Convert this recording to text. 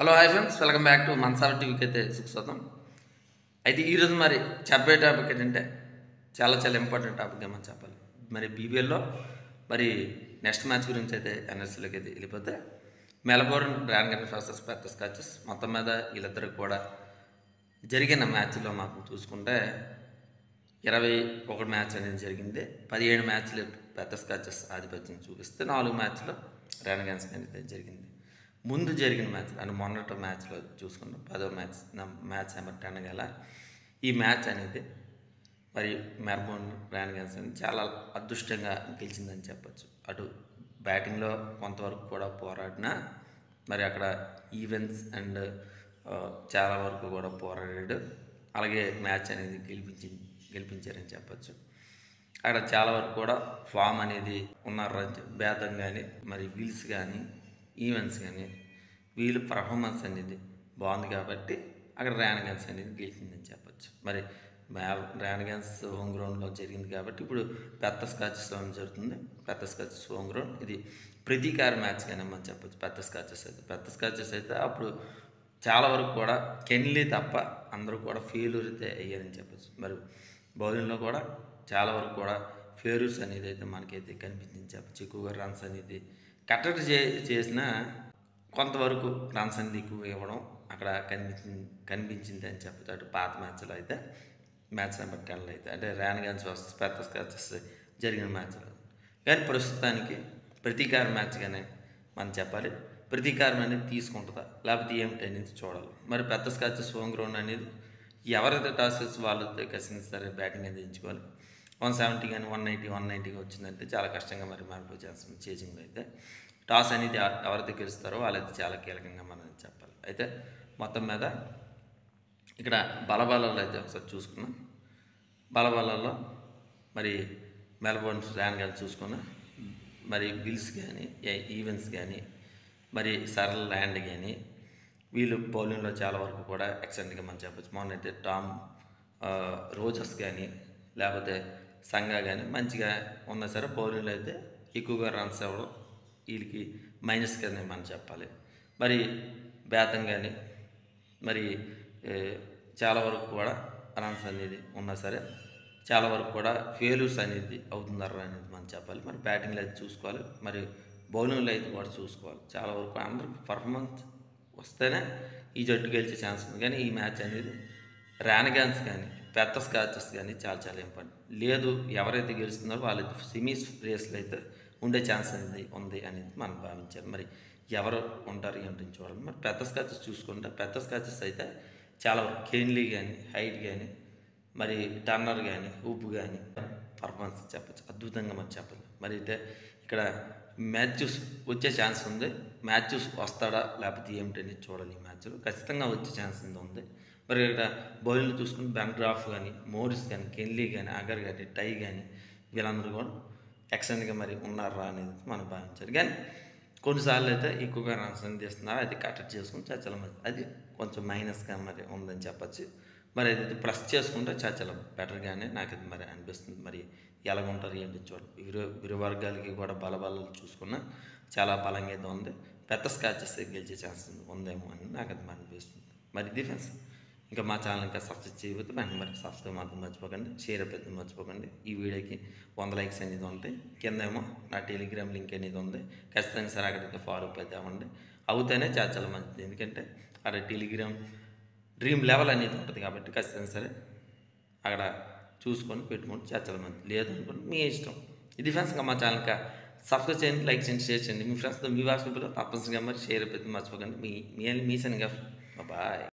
Hello hi friends, welcome back to Mansar టీవీకి అయితే సుస్వాగతం. అయితే ఈరోజు మరి చెప్పే టాపిక్ ఏంటంటే చాలా చాలా ఇంపార్టెంట్ టాపిక్ ఏమని చెప్పాలి. మరి బీబీఎల్లో మరి నెక్స్ట్ మ్యాచ్ గురించి అయితే ఎన్ఎస్సీలోకి అయితే వెళ్ళిపోతే మెల్బోర్న్ డ్రాగన్స్ వర్సెస్ పెద్ద స్కాచెస్ మొత్తం మీద వీళ్ళిద్దరికి కూడా జరిగిన మ్యాచ్లో మాకు చూసుకుంటే 21 మ్యాచ్ అనేది జరిగింది. 17 మ్యాచ్లు పెద్ద స్కాచెస్ ఆధిపత్యం చూపిస్తే 4 మ్యాచ్లో డ్రాగన్స్ అనేది జరిగింది. ముందు జరిగిన మ్యాచ్ అంటే మొన్నటి మ్యాచ్లో చూసుకుంటాం 10వ మ్యాచ్ ఏమంటే అనగల ఈ మ్యాచ్ అనేది మరి మెల్బోర్న్ డ్రాగన్స్ అనేది చాలా అదృష్టంగా గెలిచిందని చెప్పచ్చు. అటు బ్యాటింగ్లో కొంతవరకు కూడా పోరాడినా మరి అక్కడ ఈవెంట్స్ అండ్ చాలా వరకు కూడా పోరాడాడు. అలాగే మ్యాచ్ అనేది గెలిపించారని చెప్పచ్చు. అక్కడ చాలా వరకు కూడా ఫామ్ అనేది ఉన్నారు. బ్యాతం కానీ మరి వీల్స్ కానీ ఈవెంట్స్ కానీ వీళ్ళు పర్ఫార్మెన్స్ అనేది బాగుంది కాబట్టి అక్కడ డ్రాగన్స్ అనేది గెలిచిందని చెప్పచ్చు. మరి డ్రాగన్స్ హోమ్ గ్రౌండ్లో జరిగింది కాబట్టి ఇప్పుడు పెద్ద స్కాచెస్లో జరుగుతుంది. పెద్ద స్కాచెస్ హోమ్ గ్రౌండ్ ఇది ప్రతీకార మ్యాచ్ కానీ మనం చెప్పచ్చు. పెద్ద స్కాచెస్ అయితే అప్పుడు చాలా వరకు కూడా కెన్లీ తప్ప అందరూ కూడా ఫెయిల్యూర్ అయితే అయ్యారని చెప్పచ్చు. మరి బౌలింగ్లో కూడా చాలా వరకు కూడా ఫెయిల్యూర్స్ అనేది అయితే మనకైతే కనిపించింది చెప్పచ్చు. ఎక్కువగా రన్స్ అనేది కట్టడి చేసిన కొంతవరకు రన్స్ అనేది ఎక్కువ ఇవ్వడం అక్కడ కనిపించింది అని చెప్పచ్చు. అటు పాత మ్యాచ్లో అయితే మ్యాచ్ నెంబర్ 10లో అయితే అంటే డ్రాగన్స్ వర్సెస్ పెద్ద స్కాచెస్ జరిగిన మ్యాచ్లో కానీ ప్రస్తుతానికి ప్రతీకార మ్యాచ్గానే మనం చెప్పాలి. ప్రతీకారం అనేది తీసుకుంటుందా లేకపోతే ఏమిటి అనేది చూడాలి. మరి పెద్ద స్కాచెస్ హోమ్ గ్రౌండ్ అనేది ఎవరైతే టాస్ చేసి వాళ్ళతో కసిన సరే బ్యాటింగ్ అనేది ఎంచుకోవాలి. 170 కానీ 190 వచ్చిందంటే చాలా కష్టంగా మరి మారిపోయి చేస్తుంది. చేసింగ్ అయితే టాస్ అనేది ఎవరైతే గెలుస్తారో వాళ్ళైతే చాలా కీలకంగా మనం చెప్పాలి. అయితే మొత్తం మీద ఇక్కడ బలబలాలు అయితే ఒకసారి చూసుకున్నాం. బలబలాల్లో మరి మెల్బోర్న్ డ్రాగన్స్ చూసుకున్నా మరి విల్స్ కానీ ఈవెంట్స్ కానీ మరి సరల్ ల్యాండ్ కానీ వీళ్ళు బౌలింగ్లో చాలా వరకు కూడా ఎక్సలెంట్గా మనం చెప్పచ్చు. మొన్నైతే టామ్ రోజర్స్ కానీ లేకపోతే సంగా కానీ మంచిగా ఉన్నా సరే బౌలింగ్లో అయితే ఎక్కువగా రన్స్ అవ్వడం వీళ్ళకి మైనస్ కానీ మనం చెప్పాలి. మరి బ్యాతం కానీ మరి చాలా వరకు కూడా రన్స్ అనేది ఉన్నా సరే చాలా వరకు కూడా ఫెయిల్యూర్స్ అనేది అవుతున్నారు అనేది మనం చెప్పాలి. మరి బ్యాటింగ్లో అయితే చూసుకోవాలి, మరి బౌలింగ్లో అయితే కూడా చూసుకోవాలి. చాలా వరకు అందరూ పర్ఫార్మెన్స్ వస్తేనే ఈ జట్టు గెలిచే ఛాన్స్ ఉంది. కానీ ఈ మ్యాచ్ అనేది డ్రాగన్స్ కానీ పెద్ద స్కాచెస్ కానీ చాలా చాలా ఇంపార్టెంట్. లేదు ఎవరైతే గెలుస్తున్నారో వాళ్ళైతే సెమీస్ రేస్లో అయితే ఉండే ఛాన్స్ అనేది ఉంది అనేది మనం భావించాలి. మరి ఎవరు ఉంటారు ఏంటని చూడాలి. మరి పెద్ద స్కాచెస్ చూసుకుంటే పెద్ద స్కాచెస్ అయితే చాలా వరకు కెన్లీ కానీ హైట్ కానీ మరి టర్నర్ కానీ ఊపు కానీ పర్ఫార్మెన్స్ చెప్పచ్చు అద్భుతంగా మనం చెప్పాలి. మరి అయితే ఇక్కడ మ్యాచ్ చూసి వచ్చే ఛాన్స్ ఉంది. మ్యాచ్ చూసి వస్తాడా లేకపోతే ఏమిటనేది చూడాలి. ఈ మ్యాచ్లో ఖచ్చితంగా వచ్చే ఛాన్స్ ఉంది. మరి ఇక్కడ బౌలింగ్లో చూసుకుంటే బెన్ డ్రాఫ్ కానీ మోరిస్ కానీ కెన్లీ కానీ అగర్ కానీ టై కానీ వీళ్ళందరూ కూడా ఎక్సలెంట్గా మరి ఉన్నారా అనేది మనం భావించాలి. కానీ కొన్నిసార్లు అయితే ఎక్కువగా రన్స్ అనేది తీస్తున్నారు. అది కట్టడి చేసుకుని చాలా మంది అది కొంచెం మైనస్గా మరి ఉందని చెప్పచ్చు. మరి అది ప్లస్ చేసుకుంటే చాలా బెటర్గానే నాకు అది మరి అనిపిస్తుంది. మరి ఎలాగుంటారు ఏంటి చూడండి. ఇరు వర్గాలకి కూడా బలబలాలు చూసుకున్నా చాలా బలంగా అయితే ఉంది. పెద్ద స్కాచెస్ గెలిచే ఛాన్స్ ఉందేమో అని నాకు అది మరి అనిపిస్తుంది. మరి డిఫెన్స్ ఇంకా మా ఛానల్ ఇంకా సబ్స్క్రైబ్ చేయకపోతే వెంటనే మరి సబ్స్క్రైబ్ మాత్రం మర్చిపోకండి, షేర్ అయితే మర్చిపోకండి. ఈ వీడియోకి 100 లైక్స్ అనేది ఉంటాయి. కిందేమో నా టెలిగ్రామ్ లింక్ అనేది ఉంది. ఖచ్చితంగా సరే అక్కడైతే ఫాలో అయితే అవ్వండి. అవుతేనే చాలా మంచిది. ఎందుకంటే అక్కడ టెలిగ్రామ్ డ్రీమ్ లెవెల్ అనేది ఉంటుంది కాబట్టి ఖచ్చితంగా సరే అక్కడ చూసుకొని పెట్టుకుంటే చాలా మంది లేదు అనుకోండి మీ ఇష్టం. ఇది ఫ్రెండ్స్ ఇంకా మా ఛానల్కి సబ్స్క్రైబ్ చేయండి, లైక్ చేయండి, షేర్ చేయండి. మీ ఫ్రెండ్స్తో మీ వాట్సాప్లో తప్పనిసరిగా మరి షేర్ అయితే మర్చిపోకండి. మీ సన్నిగా బాయ్.